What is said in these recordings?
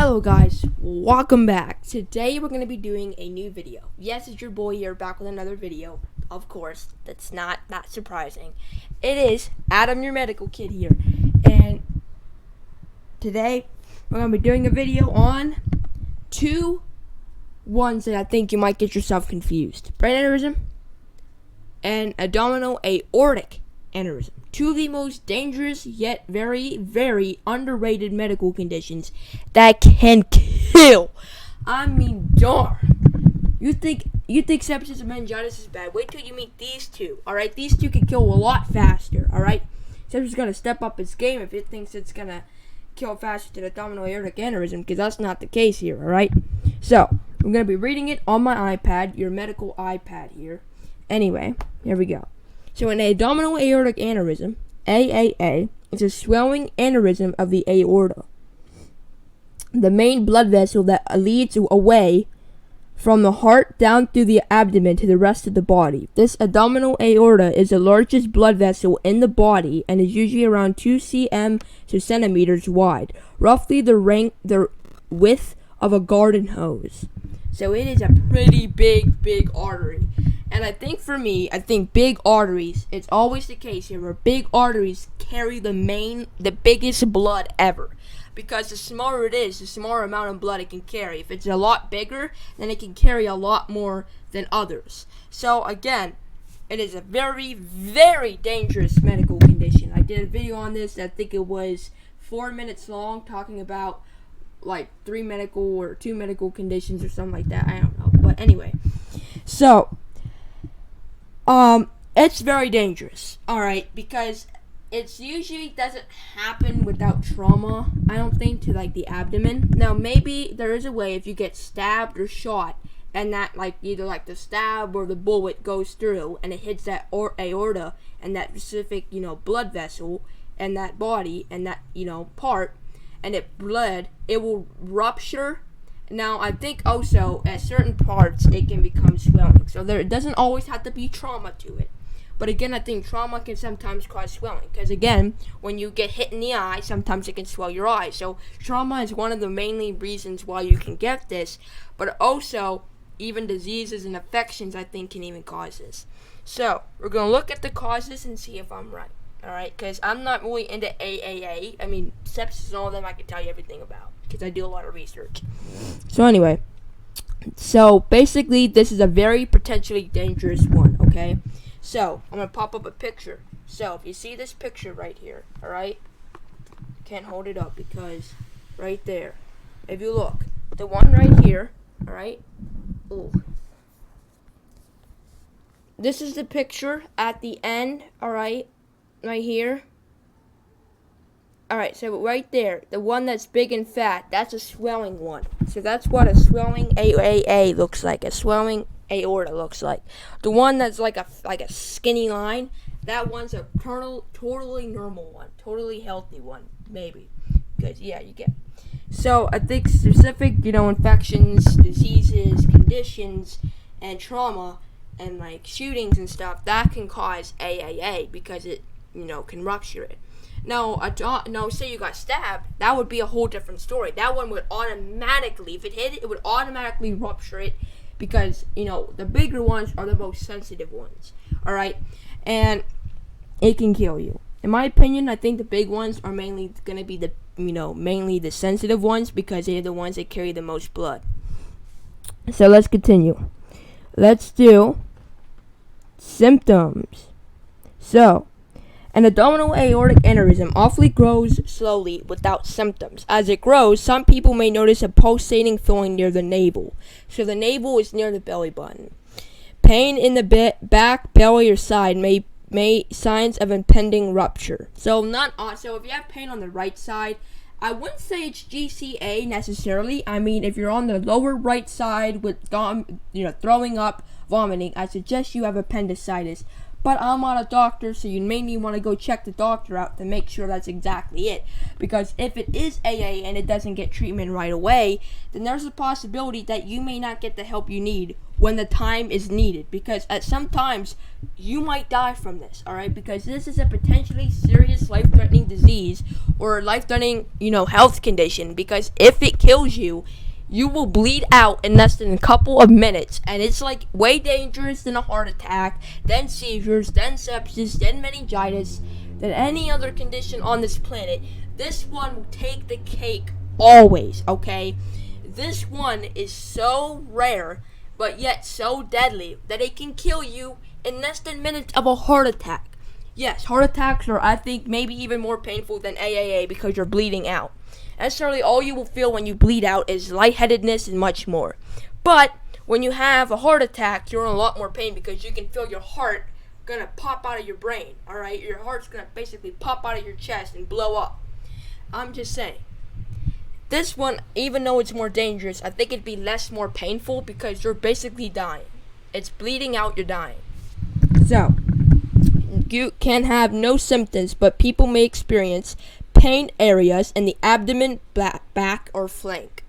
Hello guys, welcome back. Today we're going to be doing a new video. Yes, it's your boy here back with another video. Of course, that's not that surprising. It is Adam, your medical kid here. And today we're going to be doing a video on two ones that I think you might get yourself confused. Brain aneurysm and abdominal aortic aneurysm. Two of the most dangerous yet very, very underrated medical conditions that can kill. I mean, darn. You think sepsis and meningitis is bad? Wait till you meet these two. All right, these two can kill a lot faster. All right, sepsis is gonna step up its game if it thinks it's gonna kill faster than abdominal aortic aneurysm, because that's not the case here. All right, so I'm gonna be reading it on my iPad, your medical iPad here. Anyway, here we go. So an abdominal aortic aneurysm, AAA, is a swelling aneurysm of the aorta, the main blood vessel that leads away from the heart down through the abdomen to the rest of the body. This abdominal aorta is the largest blood vessel in the body and is usually around 2 cm to centimeters wide, roughly the width of a garden hose. So it is a pretty big artery. And I think for me, big arteries, it's always the case here where big arteries carry the biggest blood ever. Because the smaller it is, the smaller amount of blood it can carry. If it's a lot bigger, then it can carry a lot more than others. So again, it is a very, very dangerous medical condition. I did a video on this, I think it was 4 minutes long, talking about like 2 medical conditions or something like that. I don't know. But anyway, so it's very dangerous, alright, because it usually doesn't happen without trauma, I don't think, to like the abdomen. Now, maybe there is a way if you get stabbed or shot, and that like either like the stab or the bullet goes through, and it hits that aorta and that specific, blood vessel and that body and that, part, and it bled, it will rupture. Now, I think also at certain parts it can become swelling. So it doesn't always have to be trauma to it. But again, I think trauma can sometimes cause swelling. Because again, when you get hit in the eye, sometimes it can swell your eye. So trauma is one of the mainly reasons why you can get this. But also, even diseases and infections, I think, can even cause this. So, we're going to look at the causes and see if I'm right. Alright, because I'm not really into AAA. I mean, sepsis and all of them I can tell you everything about, because I do a lot of research. So anyway, basically this is a very potentially dangerous one, okay? So, I'm going to pop up a picture. So, if you see this picture right here, alright? Can't hold it up because right there. If you look, the one right here, alright? Ooh. This is the picture at the end, alright? Right here. Alright, so right there, the one that's big and fat, that's a swelling one. So that's what a swelling AAA looks like. A swelling aorta looks like. The one that's like a skinny line, that one's a totally normal one. Totally healthy one, maybe. Because, yeah, you get. So, I think specific, infections, diseases, conditions, and trauma, and like shootings and stuff, that can cause AAA because it, can rupture it. Now, say you got stabbed, that would be a whole different story. That one would automatically, if it hit it, it would automatically rupture it because, the bigger ones are the most sensitive ones, alright? And it can kill you. In my opinion, I think the big ones are mainly going to be mainly the sensitive ones because they're the ones that carry the most blood. So, let's continue. Let's do symptoms. So, an abdominal aortic aneurysm often grows slowly without symptoms. As it grows, some people may notice a pulsating feeling near the navel. So the navel is near the belly button. Pain in the back, belly, or side may signs of impending rupture. So if you have pain on the right side, I wouldn't say it's GCA necessarily. I mean, if you're on the lower right side with throwing up, vomiting, I suggest you have appendicitis. but I'm not a doctor, so you may need want to go check the doctor out to make sure that's exactly it. Because if it is AA and it doesn't get treatment right away, then there's a possibility that you may not get the help you need when the time is needed. Because at some times, you might die from this, alright? Because this is a potentially serious life-threatening disease or life-threatening, health condition. Because if it kills you, you will bleed out in less than a couple of minutes, and it's like way dangerous than a heart attack, then seizures, then sepsis, then meningitis, than any other condition on this planet. This one will take the cake always, okay? This one is so rare, but yet so deadly, that it can kill you in less than minutes of a heart attack. Yes, heart attacks are, I think, maybe even more painful than AAA because you're bleeding out. Necessarily, all you will feel when you bleed out is lightheadedness and much more. But when you have a heart attack, you're in a lot more pain because you can feel your heart gonna pop out of your brain. All right, your heart's gonna basically pop out of your chest and blow up. I'm just saying. This one, even though it's more dangerous, I think it'd be more painful because you're basically dying. It's bleeding out, you're dying. So, you can have no symptoms, but people may experience pain areas in the abdomen, back, or flank.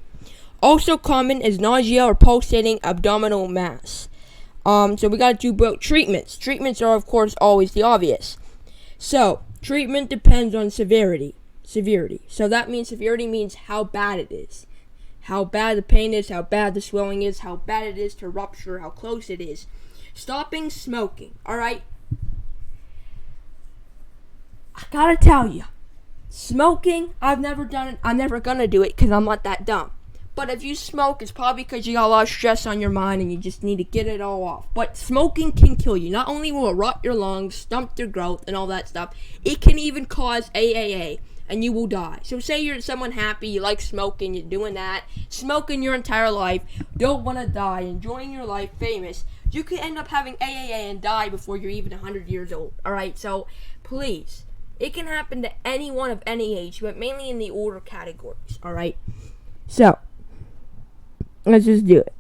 Also common is nausea or pulsating abdominal mass. So we got to do both treatments. Treatments are, of course, always the obvious. So, treatment depends on severity. So that means severity means how bad it is. How bad the pain is, how bad the swelling is, how bad it is to rupture, how close it is. Stopping smoking, alright? I gotta tell you, smoking, I've never done it. I'm never gonna do it because I'm not that dumb. But if you smoke, it's probably because you got a lot of stress on your mind and you just need to get it all off. But smoking can kill you. Not only will it rot your lungs, stump your growth, and all that stuff, it can even cause AAA, and you will die. So say you're someone happy, you like smoking, you're doing that, smoking your entire life, don't want to die, enjoying your life, famous, you could end up having AAA and die before you're even 100 years old. Alright, so please. It can happen to anyone of any age, but mainly in the older categories, alright? So, let's just do it.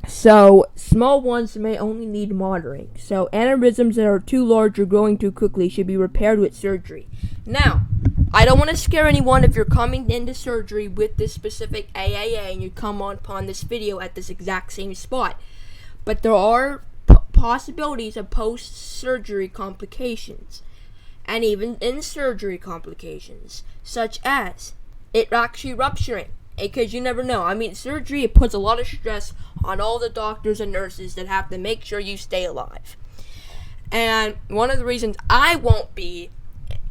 So, small ones may only need monitoring. So, aneurysms that are too large or growing too quickly should be repaired with surgery. Now, I don't want to scare anyone if you're coming into surgery with this specific AAA and you come upon this video at this exact same spot. But there are possibilities of post-surgery complications and even in-surgery complications, such as it actually rupturing, because you never know. I mean, surgery, it puts a lot of stress on all the doctors and nurses that have to make sure you stay alive. And one of the reasons I won't be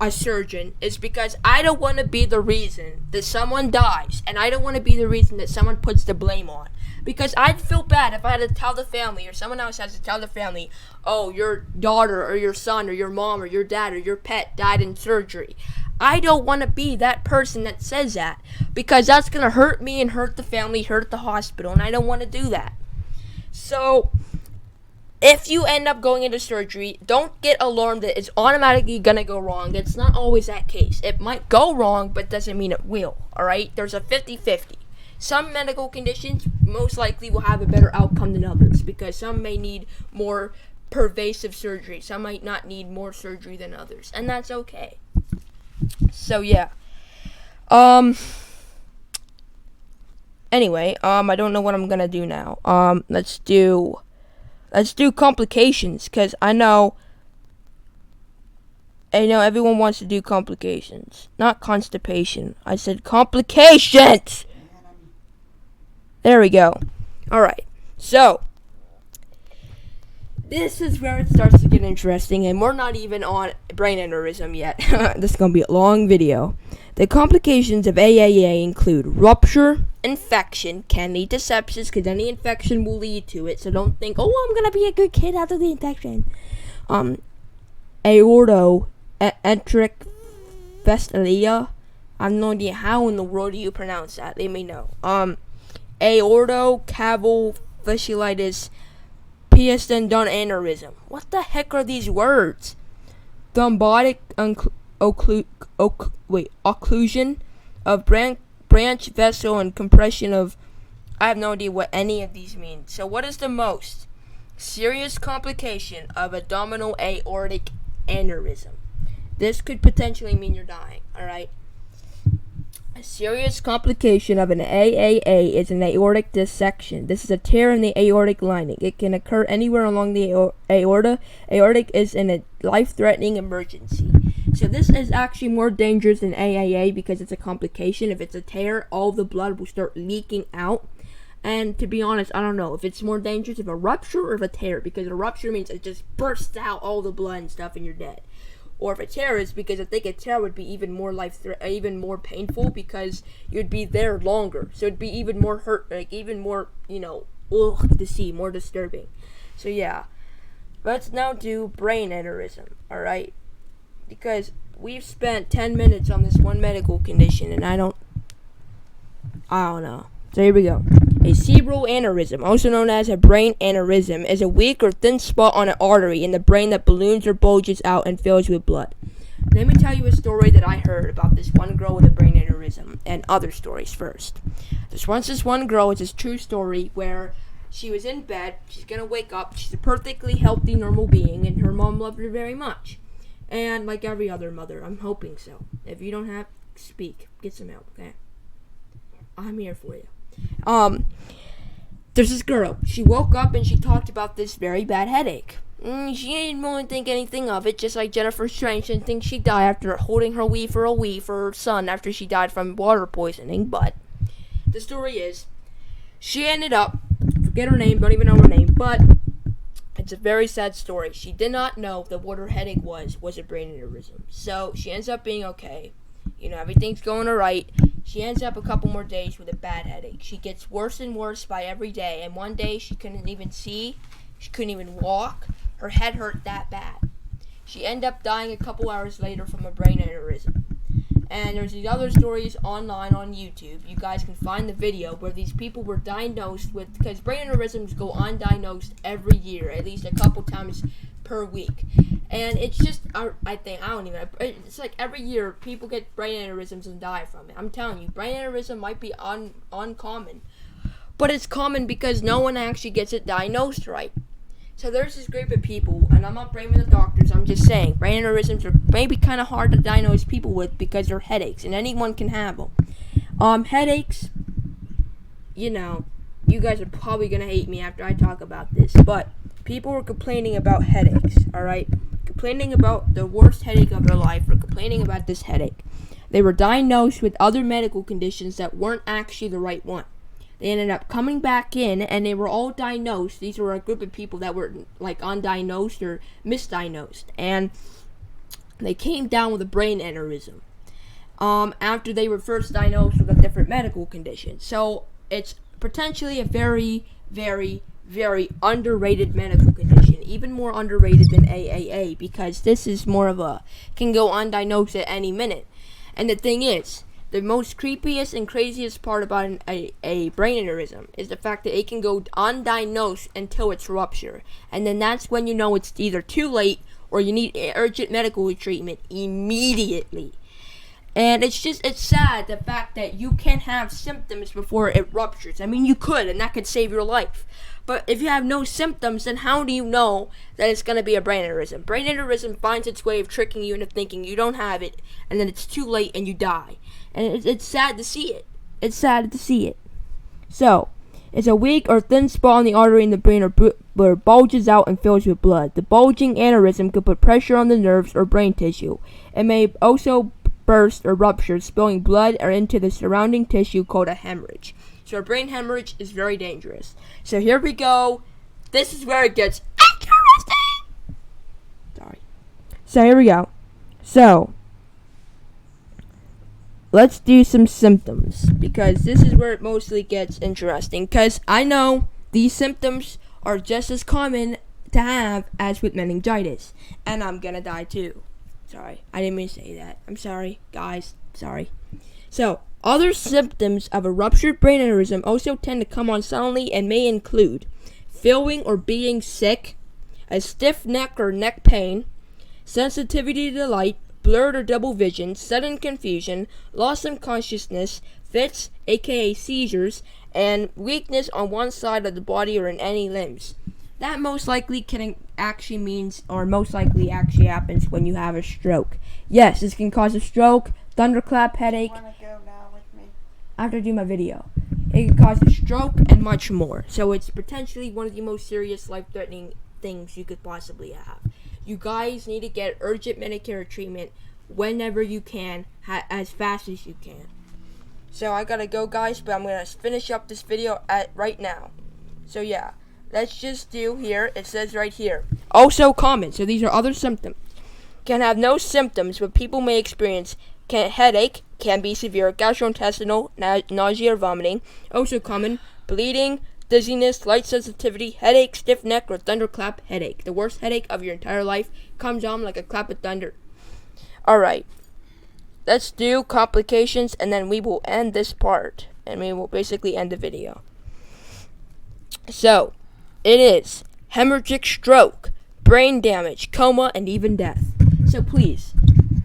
a surgeon is because I don't want to be the reason that someone dies, and I don't want to be the reason that someone puts the blame on. Because I'd feel bad if I had to tell the family, or someone else has to tell the family, oh, your daughter or your son or your mom or your dad or your pet died in surgery. I don't want to be that person that says that, because that's going to hurt me and hurt the family, hurt the hospital, and I don't want to do that. So, if you end up going into surgery, don't get alarmed that it's automatically going to go wrong. That's not always that case. It might go wrong, but doesn't mean it will, alright? There's a 50-50. Some medical conditions most likely will have a better outcome than others, because some may need more pervasive surgery. Some might not need more surgery than others, and that's okay. So yeah. Anyway, I don't know what I'm gonna do now. Let's do complications, because I know everyone wants to do complications. Not constipation. I said complications! There we go. Alright, so this is where it starts to get interesting, and we're not even on brain aneurysm yet. This is going to be a long video. The complications of AAA include rupture, infection, can lead to sepsis, because any infection will lead to it, so don't think, oh, I'm going to be a good kid after the infection. Aortoenteric fistula. I have no idea how in the world do you pronounce that. They may know. Aortocaval fasciitis, piastendon aneurysm. What the heck are these words? Thrombotic occlusion of branch vessel and compression of. I have no idea what any of these mean. So what is the most? serious complication of abdominal aortic aneurysm. This could potentially mean you're dying, alright? A serious complication of an AAA is an aortic dissection. This is a tear in the aortic lining. It can occur anywhere along the aorta. Aortic is in a life-threatening emergency. So this is actually more dangerous than AAA because it's a complication. If it's a tear, all the blood will start leaking out. And to be honest, I don't know if it's more dangerous of a rupture or of a tear, because a rupture means it just bursts out all the blood and stuff and you're dead. Or if a tear is, because I think a tear would be even more even more painful because you'd be there longer. So it'd be even more even more, to see, more disturbing. So yeah, let's now do brain aneurysm, alright? Because we've spent 10 minutes on this one medical condition and I don't know. So here we go. A cerebral aneurysm, also known as a brain aneurysm, is a weak or thin spot on an artery in the brain that balloons or bulges out and fills with blood. Let me tell you a story that I heard about this one girl with a brain aneurysm and other stories first. This one girl, it's a true story where she was in bed, she's going to wake up, she's a perfectly healthy, normal being, and her mom loved her very much. And like every other mother, I'm hoping so. If you don't have, speak, get some help, okay? I'm here for you. There's this girl. She woke up and she talked about this very bad headache. She didn't really think anything of it, just like Jennifer Strange didn't think she'd die after holding her wee for her son after she died from water poisoning. But the story is, she ended up, forget her name, don't even know her name, but it's a very sad story. She did not know that what her headache was a brain aneurysm. So she ends up being okay. Everything's going alright. She ends up a couple more days with a bad headache. She gets worse and worse by every day. And one day she couldn't even see. She couldn't even walk. Her head hurt that bad. She ended up dying a couple hours later from a brain aneurysm. And there's these other stories online on YouTube. You guys can find the video where these people were diagnosed with, because brain aneurysms go undiagnosed every year, at least a couple times per week. And it's just, it's like every year people get brain aneurysms and die from it. I'm telling you, brain aneurysm might be uncommon. But it's common because no one actually gets it diagnosed right. So there's this group of people, and I'm not blaming the doctors, I'm just saying, brain aneurysms are maybe kind of hard to diagnose people with because they're headaches, and anyone can have them. Headaches, you guys are probably going to hate me after I talk about this, but people were complaining about headaches, alright? Complaining about the worst headache of their life, or complaining about this headache. They were diagnosed with other medical conditions that weren't actually the right one. They ended up coming back in, and they were all diagnosed. These were a group of people that were like undiagnosed or misdiagnosed, and they came down with a brain aneurysm after they were first diagnosed with a different medical condition. So it's potentially a very, very, very underrated medical condition, even more underrated than AAA, because this is more of can go undiagnosed at any minute. And the thing is, the most creepiest and craziest part about a brain aneurysm is the fact that it can go undiagnosed until it's rupture. And then that's when you know it's either too late or you need urgent medical treatment immediately. And it's sad, the fact that you can have symptoms before it ruptures. I mean, you could, and that could save your life. But if you have no symptoms, then how do you know that it's going to be a brain aneurysm? Brain aneurysm finds its way of tricking you into thinking you don't have it, and then it's too late and you die. And it's sad to see it. It's sad to see it. So, it's a weak or thin spot on the artery in the brain where it bulges out and fills with blood. The bulging aneurysm could put pressure on the nerves or brain tissue. It may also burst or rupture, spilling blood or into the surrounding tissue called a hemorrhage. So a brain hemorrhage is very dangerous. So here we go. This is where it gets interesting. Sorry. So here we go. So let's do some symptoms, because this is where it mostly gets interesting, because I know these symptoms are just as common to have as with meningitis, and I'm gonna die too. Sorry, I didn't mean to say that. I'm sorry, guys. Sorry. So, other symptoms of a ruptured brain aneurysm also tend to come on suddenly and may include feeling or being sick, a stiff neck or neck pain, sensitivity to light, blurred or double vision, sudden confusion, loss of consciousness, fits, aka seizures, and weakness on one side of the body or in any limbs. That most likely actually happens when you have a stroke. Yes, this can cause a stroke, thunderclap, headache. Want to go now with me? I have to do my video. It can cause a stroke and much more. So it's potentially one of the most serious life-threatening things you could possibly have. You guys need to get urgent Medicare treatment whenever you can, as fast as you can. So I gotta go, guys, but I'm gonna finish up this video right now. So yeah, let's just do here. It says right here. Also common. So these are other symptoms. Can have no symptoms, but people may experience headache, can be severe gastrointestinal, nausea or vomiting. Also common, bleeding, dizziness, light sensitivity, headache, stiff neck, or thunderclap headache. The worst headache of your entire life comes on like a clap of thunder. Alright, let's do complications, and then we will end this part, and we will basically end the video. So, it is hemorrhagic stroke, brain damage, coma, and even death. So please,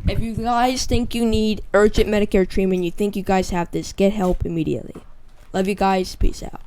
if you guys think you need urgent Medicare treatment, you think you guys have this, get help immediately. Love you guys. Peace out.